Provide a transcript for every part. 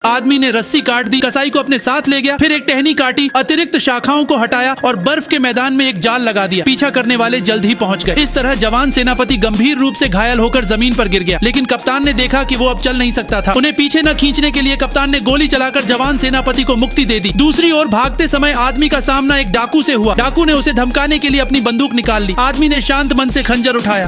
आदमी ने रस्सी काट दी, कसाई को अपने साथ ले गया, फिर एक टहनी काटी, अतिरिक्त शाखाओं को हटाया और बर्फ के मैदान में एक जाल लगा दिया। पीछा करने वाले जल्द ही पहुंच गए। इस तरह जवान सेनापति गंभीर रूप से घायल होकर जमीन पर गिर गया, लेकिन कप्तान ने देखा कि वो अब चल नहीं सकता था। उन्हें पीछे न खींचने के लिए कप्तान ने गोली चलाकर जवान सेनापति को मुक्ति दे दी। दूसरी ओर भागते समय आदमी का सामना एक डाकू से हुआ। डाकू ने उसे धमकाने के लिए अपनी बंदूक निकाल ली। आदमी ने शांत मन से खंजर उठाया।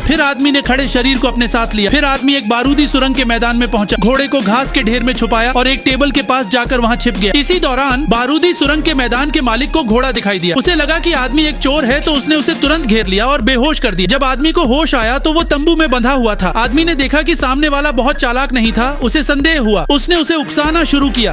फिर आदमी ने खड़े शरीर को अपने साथ लिया। फिर आदमी एक बारूदी सुरंग के मैदान में पहुंचा, घोड़े को घास के ढेर में छुपाया और एक टेबल के पास जाकर वहां छिप गया। इसी दौरान बारूदी सुरंग के मैदान के मालिक को घोड़ा दिखाई दिया। उसे लगा कि आदमी एक चोर है, तो उसने उसे तुरंत घेर लिया और बेहोश कर दिया। जब आदमी को होश आया तो वो तंबू में बंधा हुआ था। आदमी ने देखा कि सामने वाला बहुत चालाक नहीं था। उसे संदेह हुआ। उसने उसे उकसाना शुरू किया।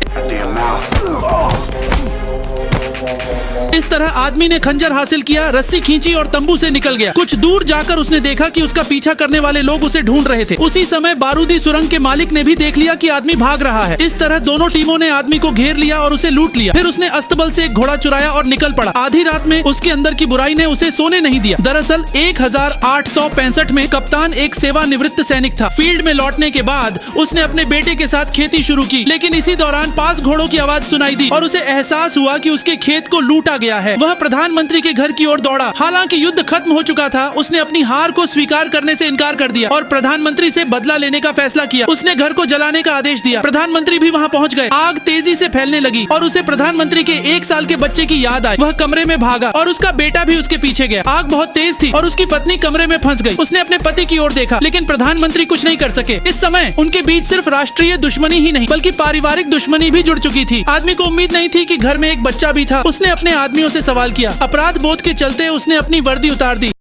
इस तरह आदमी ने खंजर हासिल किया, रस्सी खींची और तंबू से निकल गया। कुछ दूर जाकर उसने देखा कि उसका पीछा करने वाले लोग उसे ढूंढ रहे थे। उसी समय बारूदी सुरंग के मालिक ने भी देख लिया कि आदमी भाग रहा है। इस तरह दोनों टीमों ने आदमी को घेर लिया और उसे लूट लिया। फिर उसने अस्तबल से एक घोड़ा चुराया और निकल पड़ा। आधी रात में उसके अंदर की बुराई ने उसे सोने नहीं दिया। दरअसल 1865 में कप्तान एक सेवानिवृत्त सैनिक था। फील्ड में लौटने के बाद उसने अपने बेटे के साथ खेती शुरू की, लेकिन इसी दौरान पास घोड़ों की आवाज सुनाई दी और उसे एहसास हुआ कि उसके खेत को लूटा गया है। वह प्रधानमंत्री के घर की ओर दौड़ा। हालांकि युद्ध खत्म हो चुका था, उसने अपनी हार को स्वीकार करने से इनकार कर दिया और प्रधानमंत्री से बदला लेने का फैसला किया। उसने घर को जलाने का आदेश दिया। प्रधानमंत्री भी वहां पहुंच गए। आग तेजी से फैलने लगी और उसे प्रधानमंत्री के 1 साल के बच्चे की याद आई। वह कमरे में भागा और उसका बेटा भी उसके पीछे गया। आग बहुत तेज थी और उसकी पत्नी कमरे में फंस गई। उसने अपने पति की ओर देखा, लेकिन प्रधानमंत्री कुछ नहीं कर सके। इस समय उनके बीच सिर्फ राष्ट्रीय दुश्मनी ही नहीं बल्कि पारिवारिक दुश्मनी भी जुड़ चुकी थी। आदमी को उम्मीद नहीं थी कि घर में एक बच्चा भी था। उसने अपने आदमियों से सवाल किया। अपराध बोध के चलते उसने अपनी वर्दी उतार दी।